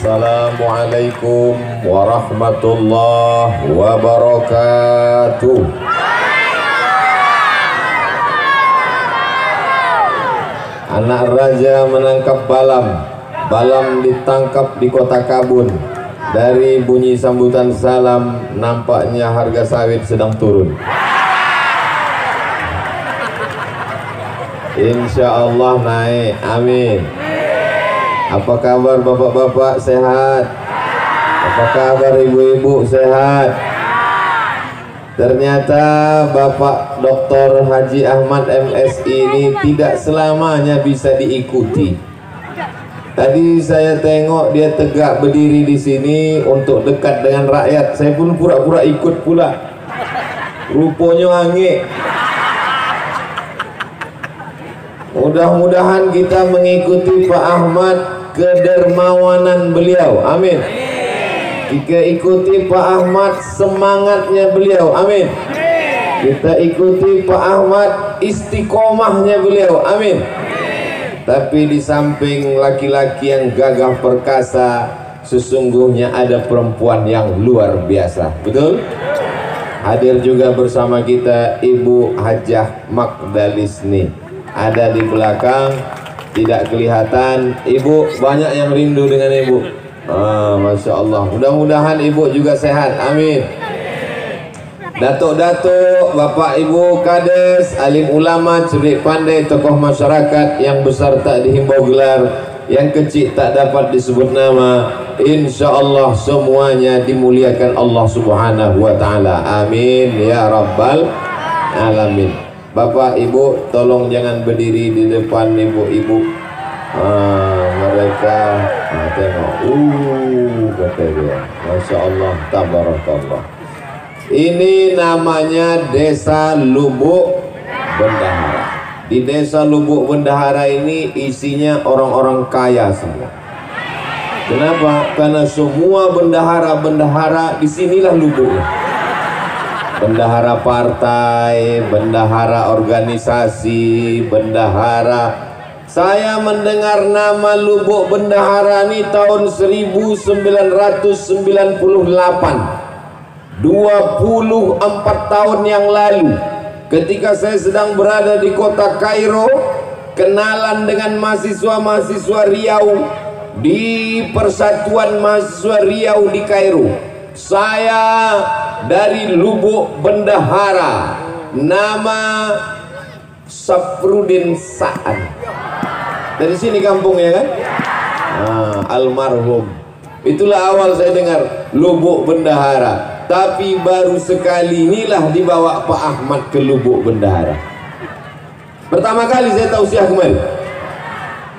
Assalamualaikum warahmatullahi wabarakatuh. Anak raja menangkap balam. Balam ditangkap di kota Kabun. Dari bunyi sambutan salam, nampaknya harga sawit sedang turun. Insya Allah naik, amin. Apa kabar bapak-bapak, sehat? Apa kabar ibu-ibu, sehat? Ternyata Bapak Dr. Haji Ahmad MSI ini tidak selamanya bisa diikuti. Tadi saya tengok dia tegak berdiri di sini untuk dekat dengan rakyat. Saya pun pura-pura ikut pula. Rupanya angin. Mudah-mudahan kita mengikuti Pak Ahmad kedermawanan beliau, amin. Kita ikuti Pak Ahmad semangatnya beliau, amin. Kita ikuti Pak Ahmad istiqomahnya beliau, amin. Tapi di samping laki-laki yang gagah perkasa, sesungguhnya ada perempuan yang luar biasa, betul? Hadir juga bersama kita Ibu Hajah Magdalisni, ada di belakang, tidak kelihatan. Ibu banyak yang rindu dengan ibu. Masya Allah. Mudah-mudahan ibu juga sehat, amin. Datuk-datuk, bapak ibu kades, alim ulama, cerdik pandai, tokoh masyarakat, yang besar tak dihimbau gelar, yang kecil tak dapat disebut nama, insya Allah semuanya dimuliakan Allah subhanahu wa ta'ala, amin ya rabbal alamin. Bapak ibu tolong jangan berdiri di depan ibu-ibu. Mereka tengok, kata dia, masya Allah, tabarakallah. Ini namanya Desa Lubuk Bendahara. Di Desa Lubuk Bendahara ini isinya orang-orang kaya semua. Kenapa? Karena semua bendahara-bendahara disinilah lubuknya. Bendahara partai, bendahara organisasi, bendahara. Saya mendengar nama Lubuk Bendahara ini tahun 1998. 24 tahun yang lalu, ketika saya sedang berada di kota Kairo, kenalan dengan mahasiswa-mahasiswa Riau di Persatuan Mahasiswa Riau di Kairo. Saya dari Lubuk Bendahara, nama Safrudin Sa'ad. Dari sini kampungnya kan? Almarhum. Itulah awal saya dengar Lubuk Bendahara. Tapi baru sekali inilah dibawa Pak Ahmad ke Lubuk Bendahara. Pertama kali saya tausiah kemarin.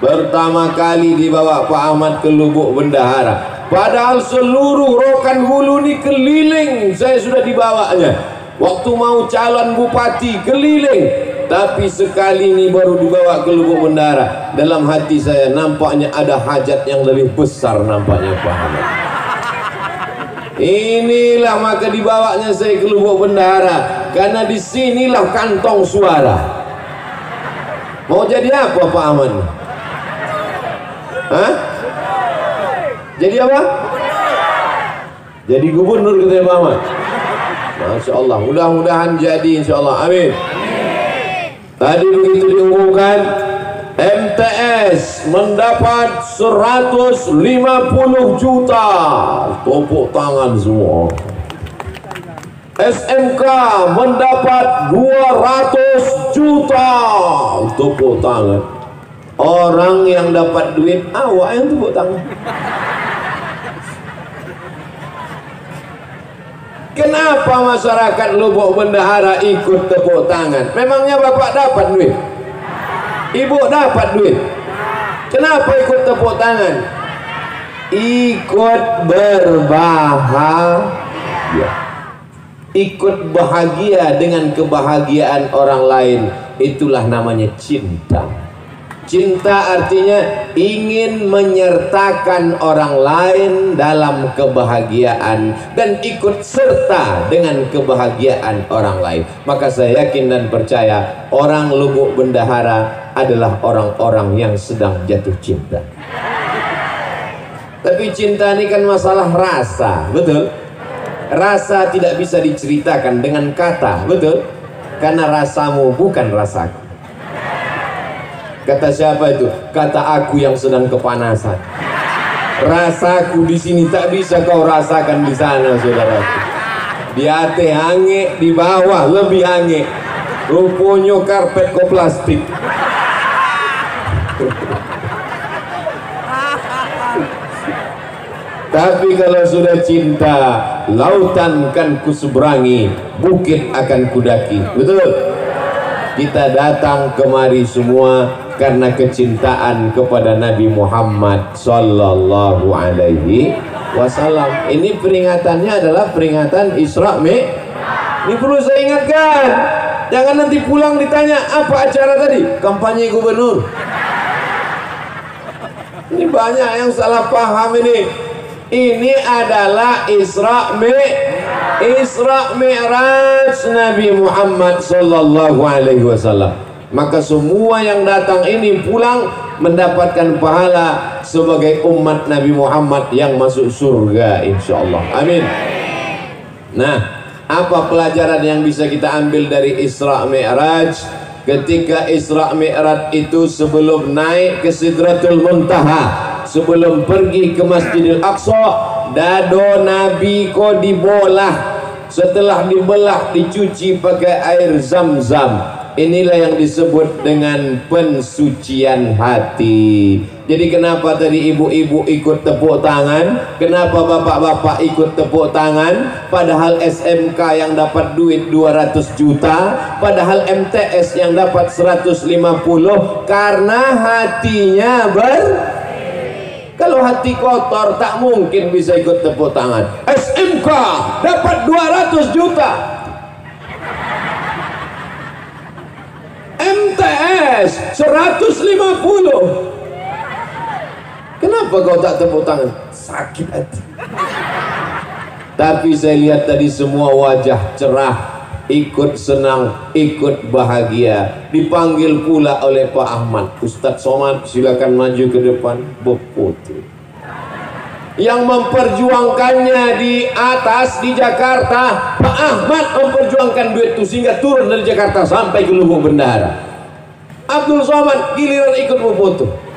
Pertama kali dibawa Pak Ahmad ke Lubuk Bendahara. Padahal seluruh Rokan Hulu ini keliling saya sudah dibawanya. Waktu mau calon bupati keliling. Tapi sekali ini baru dibawa ke Lubuk Bendahara. Dalam hati saya nampaknya ada hajat yang lebih besar nampaknya Pak Ahmad. Inilah maka dibawanya saya ke Lubuk Bendahara, karena disinilah kantong suara. Mau jadi apa Pak Ahmad? Hah? Jadi apa? Jadi gubernur katanya Pak Ahmad. Masya Allah, mudah-mudahan jadi insya Allah, amin. Tadi begitu diumumkan, MTS mendapat 150 juta. Tepuk tangan semua. SMK mendapat 200 juta. Tepuk tangan. Orang yang dapat duit, awak yang tepuk tangan. Kenapa masyarakat Lubuk Bendahara ikut tepuk tangan? Memangnya bapak dapat duit? Ibu dapat duit? Kenapa ikut tepuk tangan? Ikut berbahagia. Ikut bahagia dengan kebahagiaan orang lain. Itulah namanya cinta. Cinta artinya ingin menyertakan orang lain dalam kebahagiaan dan ikut serta dengan kebahagiaan orang lain. Maka saya yakin dan percaya orang Lubuk Bendahara adalah orang-orang yang sedang jatuh cinta. Tapi cinta ini kan masalah rasa, betul? Rasa tidak bisa diceritakan dengan kata, betul? Karena rasamu bukan rasaku. Kata siapa itu? Kata aku yang sedang kepanasan. Rasaku di sini tak bisa kau rasakan di sana, saudaraku. Di atas hange, di bawah lebih hange. Rupanya karpet kok plastik. Tapi kalau sudah cinta, lautan kan kuseberangi, bukit akan kudaki. Betul? Kita datang kemari semua karena kecintaan kepada Nabi Muhammad sallallahu alaihi wasallam. Ini peringatannya adalah peringatan Isra Mi'raj. Ini perlu saya ingatkan. Jangan nanti pulang ditanya apa acara tadi? Kampanye gubernur. Ini banyak yang salah paham ini. Ini adalah Isra Mi'raj Nabi Muhammad sallallahu alaihi wasallam. Maka semua yang datang ini pulang mendapatkan pahala sebagai umat Nabi Muhammad yang masuk surga insyaallah. Amin. Nah, apa pelajaran yang bisa kita ambil dari Isra Mi'raj? Ketika Isra Mi'raj itu sebelum naik ke Sidratul Muntaha, sebelum pergi ke Masjidil Aqsa, dado Nabi kok dibolah. Setelah dibelah, dicuci pakai air Zam-Zam. Inilah yang disebut dengan pensucian hati. Jadi kenapa tadi ibu-ibu ikut tepuk tangan? Kenapa bapak-bapak ikut tepuk tangan? Padahal SMK yang dapat duit 200 juta, padahal MTS yang dapat 150, karena hatinya kalau hati kotor tak mungkin bisa ikut tepuk tangan. SMK dapat 200 juta, MTS 150. Kenapa kau tak tepuk tangan? Sakit hati. Tapi saya lihat tadi semua wajah cerah, ikut senang, ikut bahagia. Dipanggil pula oleh Pak Ahmad. Ustadz Somad, silakan maju ke depan, berfoto. Yang memperjuangkannya di atas di Jakarta, Pak Ahmad memperjuangkan duit itu sehingga turun dari Jakarta sampai ke Lubuk Bendara. Abdul Somad giliran ikut berfoto.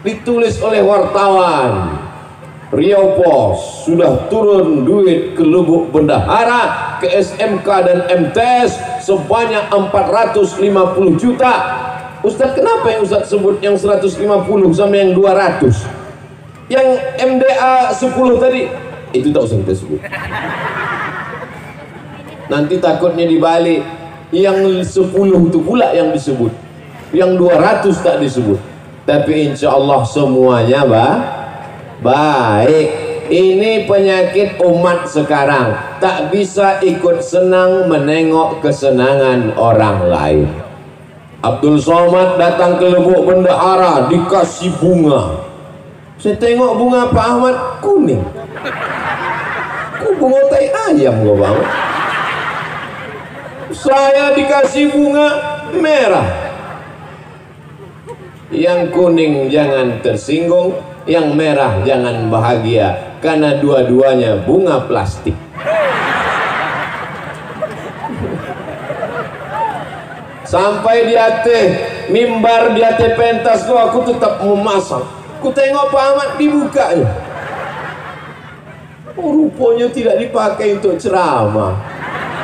Ditulis oleh wartawan, Riau Pos sudah turun duit ke Lubuk Bendahara, ke SMK dan MTS sebanyak 450 juta. Ustadz, kenapa yang Ustadz sebut yang 150 sama yang 200? Yang MDA 10 tadi itu tak usah kita sebut. Nanti takutnya dibalik, yang 10 itu pula yang disebut, yang 200 tak disebut. Tapi insya Allah semuanya baik. Ini penyakit umat sekarang, tak bisa ikut senang menengok kesenangan orang lain. Abdul Somad datang ke Lubuk Bendahara dikasih bunga. Saya tengok bunga Pak Ahmad kuning. Kok bunga tai ayam gua bang? Saya dikasih bunga merah. Yang kuning jangan tersinggung, yang merah jangan bahagia, karena dua-duanya bunga plastik. Sampai di atas mimbar, di atas pentas tuh aku tetap memasang. Ku tengok Pak Ahmad dibukanya. Oh, rupanya tidak dipakai untuk ceramah.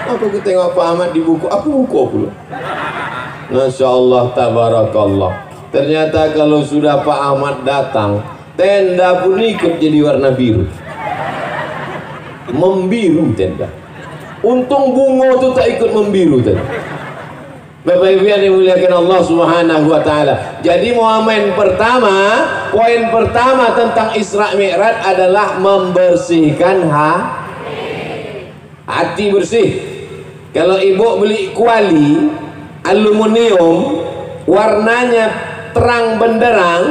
Aku tengok Pak Ahmad dibuka, aku buka pula. Masya Allah, tabarakallah. Ternyata kalau sudah Pak Ahmad datang, tenda pun ikut jadi warna biru. Membiru tenda. Untung bunga itu tak ikut membiru tadi. Bapak Ibu yang dimuliakan Allah Subhanahu wa taala. Jadi momen pertama, poin pertama tentang Isra Mi'raj adalah membersihkan hati bersih. Kalau ibu beli kuali aluminium, warnanya terang benderang,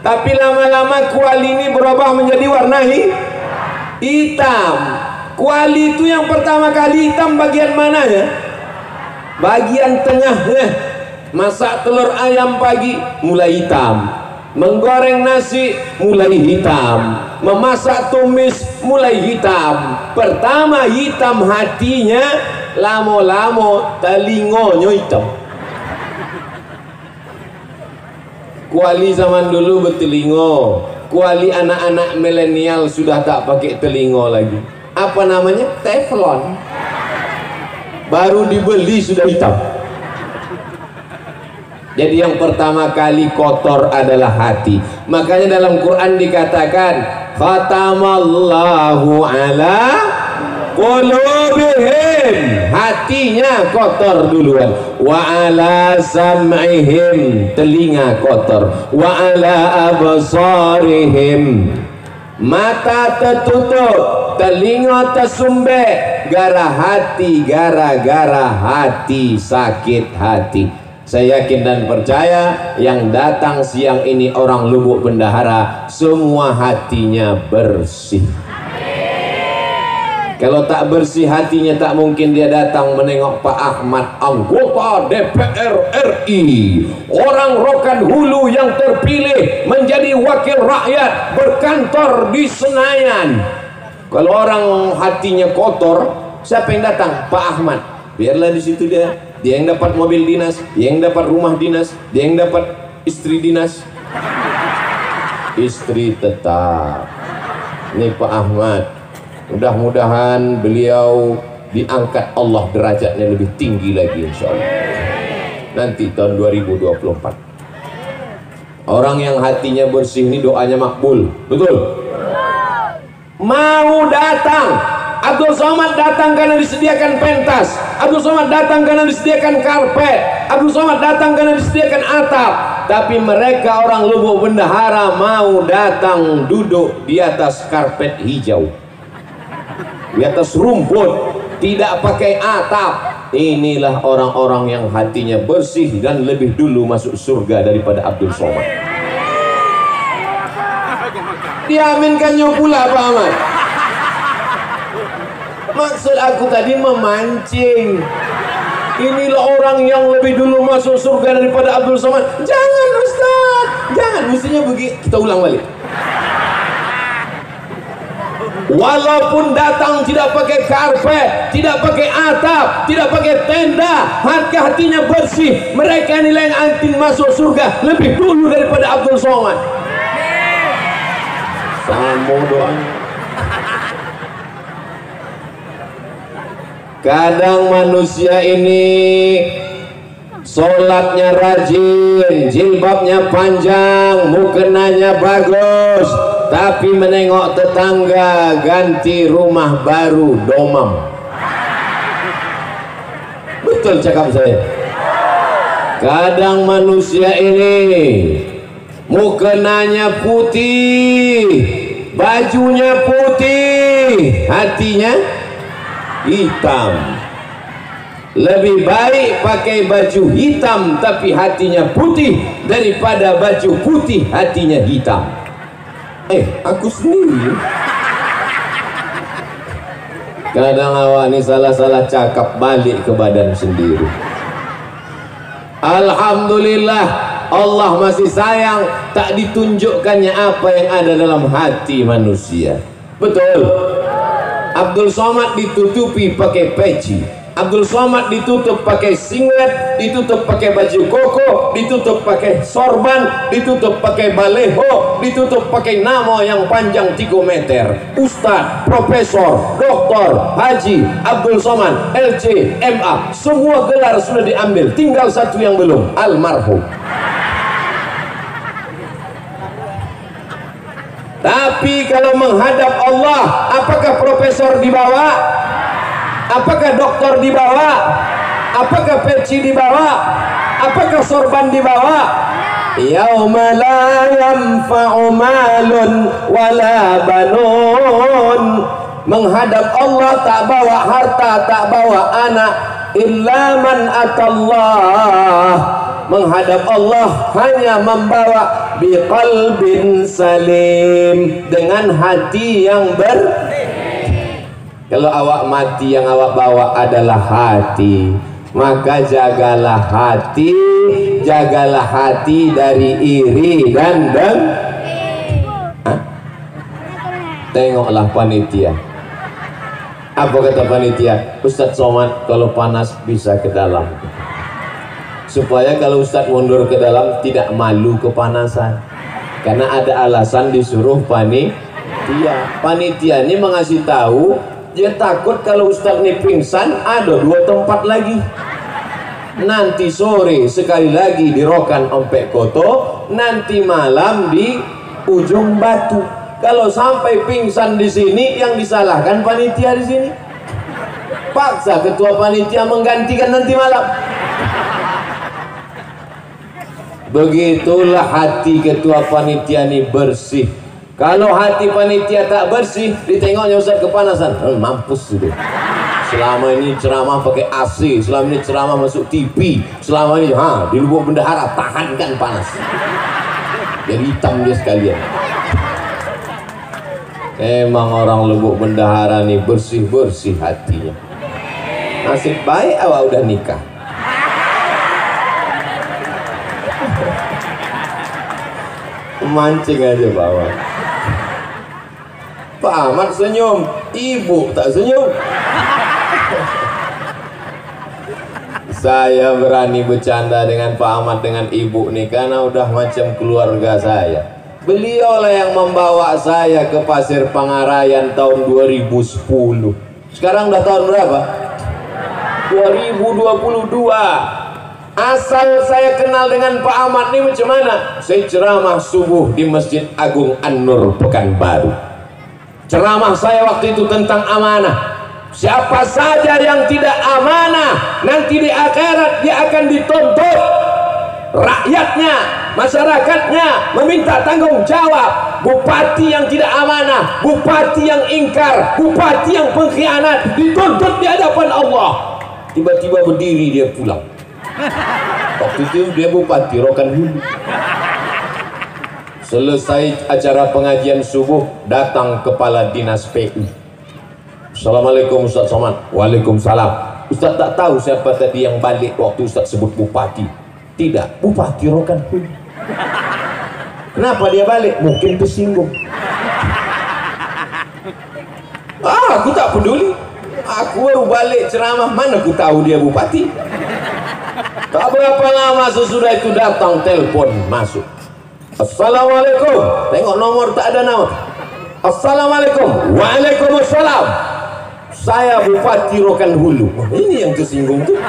tapi lama-lama kuali ini berubah menjadi warna hitam. Kuali itu yang pertama kali hitam bagian mananya? Bagian tengahnya. Masak telur ayam pagi mulai hitam. Menggoreng nasi mulai hitam, memasak tumis mulai hitam. Pertama hitam hatinya, lamo-lamo telingonya hitam. Kuali zaman dulu bertelingo, kuali anak-anak milenial sudah tak pakai telingo lagi. Apa namanya? Teflon. Baru dibeli sudah hitam. Jadi yang pertama kali kotor adalah hati. Makanya dalam Quran dikatakan khatamallahu ala qulubihim, hatinya kotor duluan, wa ala sam'ihim, telinga kotor, wa ala absarihim, mata tertutup, telinga tersumbat, gara-gara hati, sakit hati. Saya yakin dan percaya yang datang siang ini orang Lubuk Bendahara semua hatinya bersih. Kalau tak bersih hatinya, tak mungkin dia datang menengok Pak Ahmad, anggota DPR RI, orang Rokan Hulu yang terpilih menjadi wakil rakyat, berkantor di Senayan. Kalau orang hatinya kotor, siapa yang datang? Pak Ahmad. Biarlah di situ dia yang dapat mobil dinas, dia yang dapat rumah dinas, dia yang dapat istri dinas. Istri tetap. Ini Pak Ahmad, mudah-mudahan beliau diangkat Allah derajatnya lebih tinggi lagi insya Allah nanti tahun 2024. Orang yang hatinya bersih ini doanya makbul, betul? Mau datang Abdul Somad datang karena disediakan pentas, Abdul Somad datang karena disediakan karpet, Abdul Somad datang karena disediakan atap. Tapi mereka orang Lubuk Bendahara mau datang duduk di atas karpet hijau, di atas rumput, tidak pakai atap. Inilah orang-orang yang hatinya bersih dan lebih dulu masuk surga daripada Abdul Somad. Diaminkannya pula Pak Ahmad. Maksud aku tadi memancing. Inilah orang yang lebih dulu masuk surga daripada Abdul Somad. Jangan Ustaz, jangan, mestinya begitu. Kita ulang balik. Walaupun datang tidak pakai karpet, tidak pakai atap, tidak pakai tenda, hatinya bersih, mereka inilah yang antin masuk surga lebih dulu daripada Abdul Somad. Sama doanya. Kadang manusia ini sholatnya rajin, jilbabnya panjang, mukenanya bagus, tapi menengok tetangga ganti rumah baru domam. Betul cakap saya. Kadang manusia ini mukenanya putih, bajunya putih, hatinya hitam. Lebih baik pakai baju hitam tapi hatinya putih daripada baju putih hatinya hitam. Aku sendiri. Kadang awak ni salah-salah cakap balik ke badan sendiri. Alhamdulillah Allah masih sayang, tak ditunjukkannya apa yang ada dalam hati manusia. Betul. Abdul Somad ditutupi pakai peci, Abdul Somad ditutup pakai singlet, ditutup pakai baju koko, ditutup pakai sorban, ditutup pakai baleho, ditutup pakai nama yang panjang 3 meter. Ustaz, profesor, doktor, haji, Abdul Somad, LC, MA, semua gelar sudah diambil, tinggal satu yang belum, almarhum. Tapi kalau menghadap Allah, apakah profesor dibawa? Apakah doktor dibawa? Apakah peci dibawa? Apakah sorban dibawa? Yauma la yanfa'u malun wala banun. Menghadap Allah tak bawa harta, tak bawa anak, illa man atallah. Menghadap Allah hanya membawa biqalbin salim, dengan hati yang bersih. Kalau awak mati yang awak bawa adalah hati, Maka jagalah hati dari iri dan Tengoklah panitia. Apa kata panitia? Ustadz Somad kalau panas bisa ke dalam, supaya kalau Ustadz mundur ke dalam tidak malu kepanasan, karena ada alasan disuruh panitia. Panitia ini mengasih tahu dia takut kalau Ustadz ini pingsan, ada 2 tempat lagi. Nanti sore sekali lagi di Rokan Ompek Koto, nanti malam di Ujung Batu. Kalau sampai pingsan di sini, yang disalahkan panitia di sini. Paksa ketua panitia menggantikan nanti malam. Begitulah hati ketua panitia ini bersih. Kalau hati panitia tak bersih, ditengoknya Ustaz kepanasan, mampus itu. Selama ini ceramah pakai AC, selama ini ceramah masuk TV, selama ini di lubuk bendahara tahankan panas. Jadi hitam dia sekalian. Emang orang lubuk bendahara nih bersih-bersih hatinya. Nasib baik awak udah nikah. Mancing aja bawa. Pak Ahmad senyum, ibu tak senyum. Saya berani bercanda dengan Pak Ahmad dengan ibu nih karena udah macam keluarga saya. Beliau lah yang membawa saya ke Pasir Pangarayan tahun 2010. Sekarang udah tahun berapa? 2022. Asal saya kenal dengan Pak Ahmad ini macam mana? Saya ceramah subuh di Masjid Agung An-Nur Pekanbaru. Ceramah saya waktu itu tentang amanah. Siapa saja yang tidak amanah, nanti di akhirat dia akan dituntut. Rakyatnya, masyarakatnya meminta tanggung jawab. Bupati yang tidak amanah, bupati yang ingkar, bupati yang pengkhianat dituntut di hadapan Allah. Tiba-tiba berdiri dia pulang. Waktu itu dia bupati Rokan Hulu. Selesai acara pengajian subuh, datang kepala dinas PU. Assalamualaikum Ustaz Somad. Waalaikumsalam. Ustaz tak tahu siapa tadi yang balik waktu Ustaz sebut bupati. Tidak, bupati Rokan Hulu. Kenapa dia balik? Mungkin tersinggung. Aku tak peduli. Aku baru balik ceramah, mana aku tahu dia bupati. Tak berapa lama sesudah itu datang telepon masuk. Assalamualaikum. Tengok nomor tak ada nama. Assalamualaikum. Waalaikumsalam. Saya bupati Rokan Hulu. Ini yang tersinggung tuh.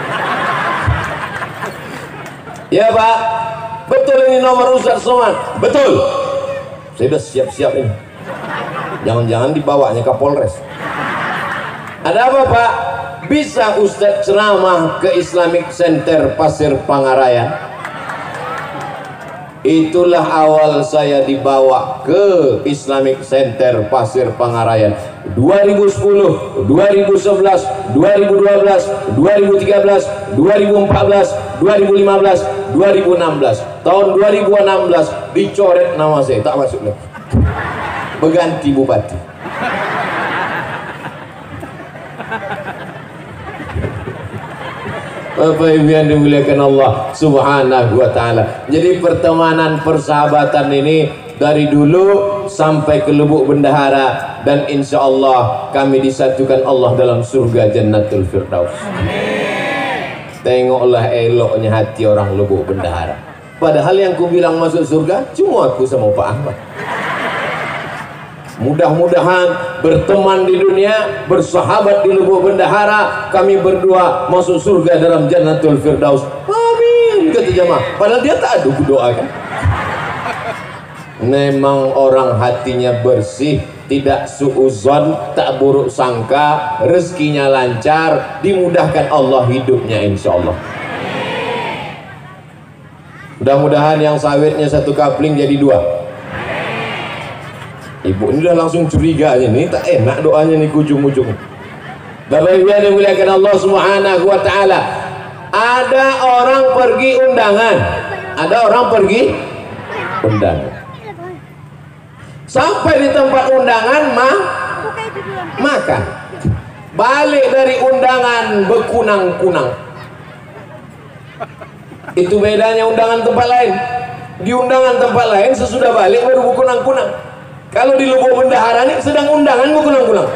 Ya Pak, betul ini nomor Ustaz Somad. Betul. Saya sudah siap-siap ini. Jangan-jangan dibawanya ke Polres. Ada apa Pak? Bisa Ustaz ceramah ke Islamic Center Pasir Pangarayan? Itulah awal saya dibawa ke Islamic Center Pasir Pangarayan 2010, 2011, 2012, 2013, 2014, 2015, 2016. Tahun 2016 dicoret nama saya, tak masuk lagi. Berganti bupati. Bapak Ibu yang dimuliakan Allah Subhanahu wa ta'ala. Jadi pertemanan persahabatan ini dari dulu sampai ke lubuk bendahara, dan insya Allah kami disatukan Allah dalam surga Jannatul Firdaus. Tengoklah eloknya hati orang lubuk bendahara. Padahal yang ku bilang masuk surga cuma aku sama Pak Ahmad. Mudah-mudahan berteman di dunia, bersahabat di lubuk bendahara, kami berdua masuk surga dalam Jannatul Firdaus. Amin, kata jamaah. Padahal dia tak ada doa kan. Memang orang hatinya bersih, tidak suuzon, tak buruk sangka, rezekinya lancar, dimudahkan Allah hidupnya insya Allah. Mudah-mudahan yang sawitnya satu kapling jadi 2. Ibu ini udah langsung curiga aja nih, tak enak doanya nih ujung-ujung. Bapak Ibu yang dimuliakan Allah Subhanahu wa ta'ala. Ada orang pergi undangan. Ada orang pergi undangan. Sampai di tempat undangan makan. Balik dari undangan berkunang-kunang. Itu bedanya undangan tempat lain. Di undangan tempat lain sesudah balik baru kunang-kunang. Kalau di Lubuk Bendahara ini sedang undangan kunang-kunang.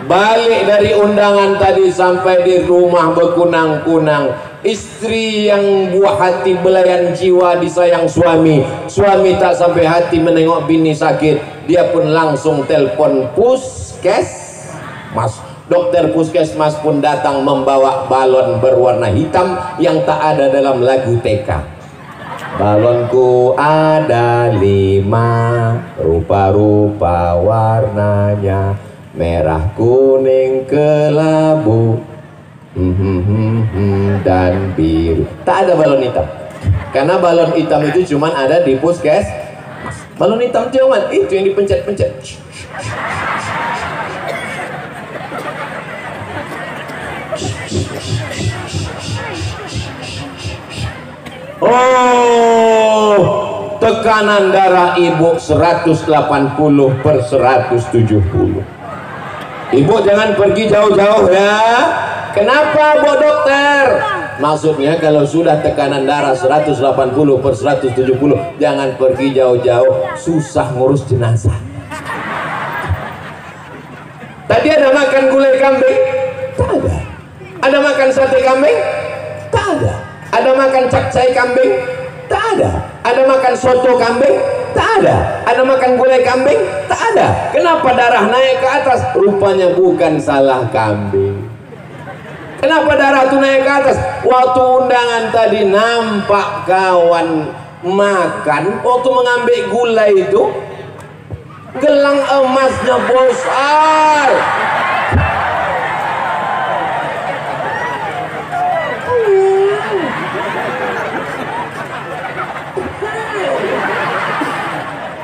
Balik dari undangan tadi sampai di rumah berkunang-kunang. Istri yang buah hati belayan jiwa disayang suami. Suami tak sampai hati menengok bini sakit. Dia pun langsung telepon puskesmas. Dokter puskesmas pun datang membawa balon berwarna hitam yang tak ada dalam lagu TK. Balonku ada 5, rupa-rupa warnanya, merah, kuning, kelabu, dan biru. Tak ada balon hitam, karena balon hitam itu cuma ada di puskes. Balon hitam itu yang mana? Itu yang dipencet-pencet. Oh, tekanan darah ibu 180/170. Ibu jangan pergi jauh-jauh ya. Kenapa, Bu Dokter? Maksudnya kalau sudah tekanan darah 180/170, jangan pergi jauh-jauh, susah ngurus jenazah. Tadi ada makan gulai kambing? Tak ada. Ada makan sate kambing? Tak ada. Ada makan capcay kambing? Tak ada. Ada makan soto kambing? Tak ada. Ada makan gulai kambing? Tak ada. Kenapa darah naik ke atas? Rupanya bukan salah kambing. Kenapa darah itu naik ke atas? Waktu undangan tadi nampak kawan makan, waktu mengambil gulai itu gelang emasnya besar.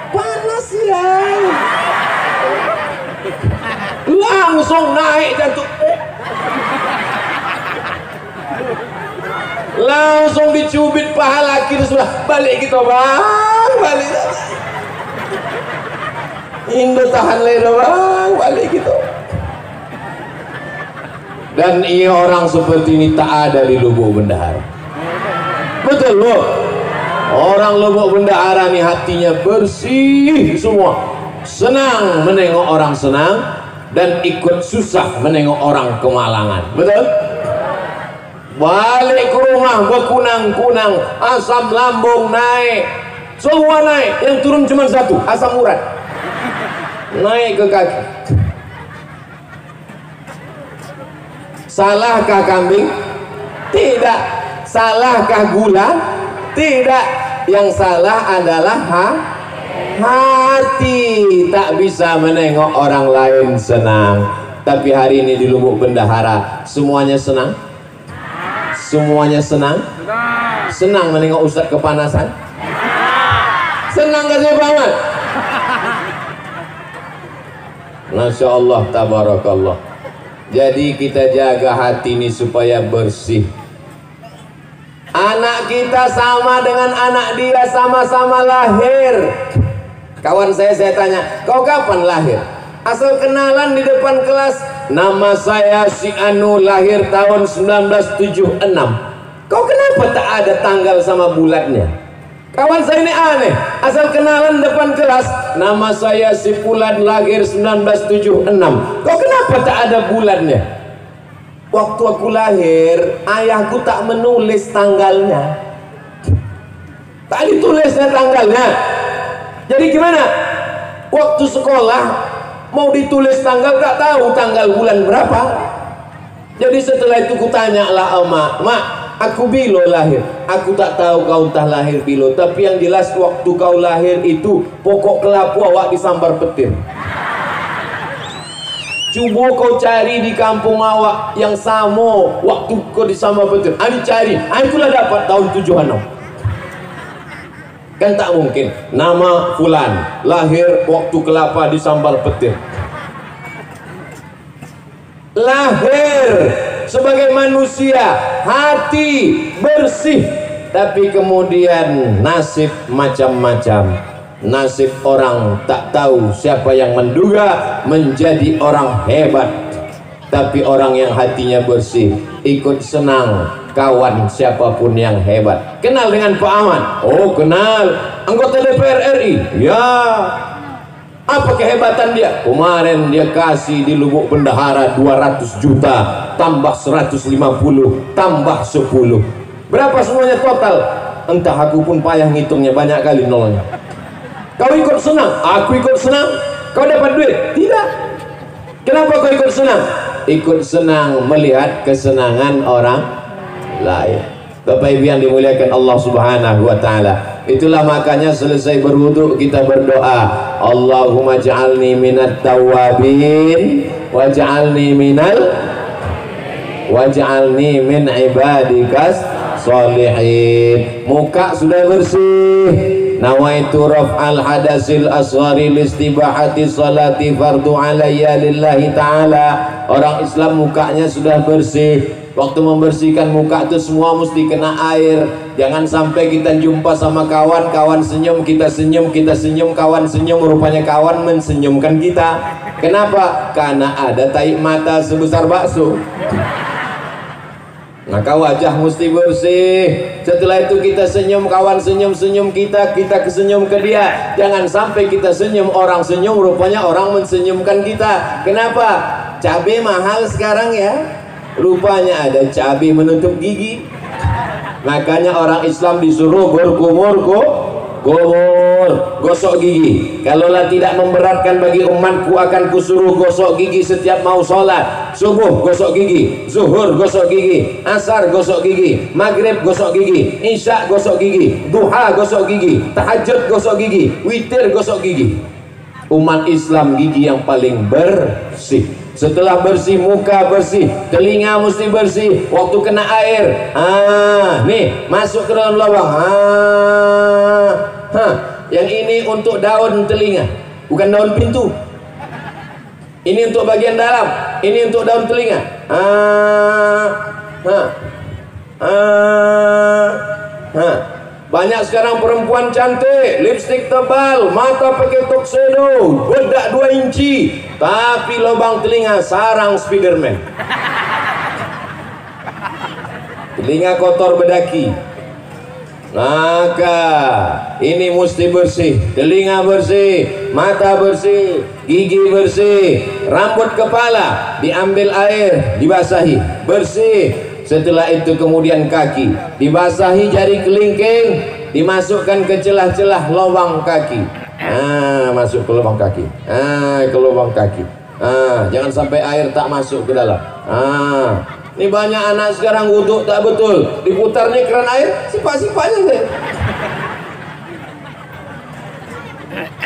Panas ya. Langsung naik jantung. Langsung dicubit paha kiri sebelah. Balik kita bang, balik. Indo tahan leda bang, balik kita. Dan iya orang seperti ini tak ada di Lubuk Bendahara. Betul loh. Orang Lubuk Bendahara nih hatinya bersih semua. Senang menengok orang senang dan ikut susah menengok orang kemalangan. Betul? Balik ke rumah berkunang-kunang, asam lambung naik, semua naik, yang turun cuma satu, asam urat naik ke kaki. Salahkah kambing? Tidak. Salahkah gula? Tidak. Yang salah adalah hati. Tak bisa menengok orang lain senang. Tapi hari ini di Lubuk Bendahara semuanya senang. Semuanya senang? Senang menengok Ustadz kepanasan? Senang gak sih Pak Ahmad? Masya Allah, tabarakallah. Jadi kita jaga hati ini supaya bersih. Anak kita sama dengan anak dia, sama-sama lahir. Kawan saya tanya, kau kapan lahir? Asal kenalan di depan kelas, nama saya si Anu, lahir tahun 1976. Kau kenapa tak ada tanggal sama bulannya? Kawan saya ini aneh, asal kenalan depan kelas, nama saya si Fulan, lahir 1976. Kau kenapa tak ada bulannya? Waktu aku lahir, ayahku tak menulis tanggalnya. Tak ditulisnya tanggalnya. Jadi gimana? Waktu sekolah mau ditulis tanggal, tak tahu tanggal bulan berapa. Jadi setelah itu kutanya lah emak, mak, aku bilo lahir. Aku tak tahu kau entah lahir bilo, tapi yang jelas waktu kau lahir itu pokok kelapu awak disambar petir. Coba kau cari di kampung awak yang sama waktu kau disambar petir. Ani cari, itulah dapat tahun 76. Kan tak mungkin nama Fulan lahir waktu kelapa disambar petir. Lahir sebagai manusia, hati bersih, tapi kemudian nasib macam-macam. Nasib orang tak tahu, siapa yang menduga menjadi orang hebat. Tapi orang yang hatinya bersih ikut senang kawan siapapun yang hebat. Kenal dengan Pak Ahmad? Oh kenal. Anggota DPR RI? Ya. Apa kehebatan dia? Kemarin dia kasih di Lubuk Bendahara 200 juta, tambah 150, tambah 10. Berapa semuanya total? Entah, aku pun payah ngitungnya, banyak kali nolnya. Kau ikut senang, aku ikut senang. Kau dapat duit? Tidak. Kenapa kau ikut senang? Ikut senang melihat kesenangan orang lain. Bapak Ibu yang dimuliakan Allah Subhanahu wa taala. Itulah makanya selesai berwudu kita berdoa, Allahumma ja'alni minat tawabin waj'alni min ibadikas sholihin. Muka sudah bersih, nawaitu raf'al hadasil asghari listibahati salati fardu alayya lillahi ta'ala. Orang Islam mukanya sudah bersih. Waktu membersihkan muka itu semua mesti kena air. Jangan sampai kita jumpa sama kawan, kawan senyum, kita senyum, kita senyum, kawan senyum, rupanya kawan mensenyumkan kita. Kenapa? Karena ada tahi mata sebesar bakso. Maka wajah mesti bersih. Setelah itu kita senyum, kawan senyum-senyum kita, kita kesenyum ke dia. Jangan sampai kita senyum, orang senyum, rupanya orang mensenyumkan kita. Kenapa? Cabai mahal sekarang ya. Rupanya ada cabai menutup gigi. Makanya orang Islam disuruh berkumur gosok gigi. Kalaulah tidak memberatkan bagi umatku, akan kusuruh gosok gigi setiap mau sholat. Subuh gosok gigi, zuhur gosok gigi, asar gosok gigi, maghrib gosok gigi, isya gosok gigi, duha gosok gigi, tahajud gosok gigi, witir gosok gigi. Umat Islam gigi yang paling bersih. Setelah bersih, muka bersih, telinga mesti bersih. Waktu kena air, nih masuk ke dalam lubang. Yang ini untuk daun telinga, bukan daun pintu. Ini untuk bagian dalam, ini untuk daun telinga. Banyak sekarang perempuan cantik, lipstik tebal, mata pakai tuxedo, bedak 2 inci, tapi lubang telinga sarang Spiderman. Telinga kotor bedaki. Maka ini mesti bersih, telinga bersih, mata bersih, gigi bersih, rambut kepala diambil air, dibasahi, bersih. Setelah itu kemudian kaki dibasahi, jari kelingking dimasukkan ke celah-celah lubang kaki. Masuk ke lubang kaki. Ke lubang kaki. Jangan sampai air tak masuk ke dalam. Ini banyak anak sekarang wudhu tak betul, diputarnya keran air, sipak-sipaknya deh.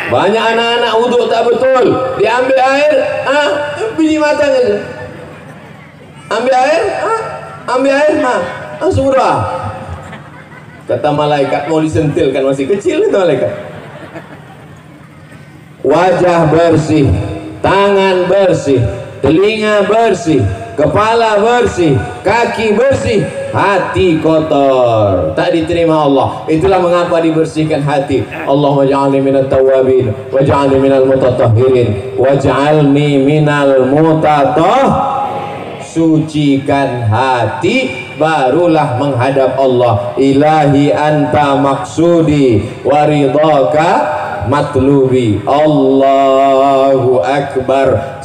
Banyak anak-anak wudhu tak betul, diambil air, biji matanya. Ambil air, ambil air, langsung berdoa. Kata malaikat mau disentil, kan masih kecil itu malaikat. Wajah bersih, tangan bersih, telinga bersih, kepala bersih, kaki bersih, hati kotor, tak diterima Allah. Itulah mengapa dibersihkan hati. Allahumma ja'alni minat tawabin waj'alni minal mutatahhirin waj'alni minal sucikan hati, barulah menghadap Allah. Ilahi anta maksudi waridhaka matlubi. Allahu akbar.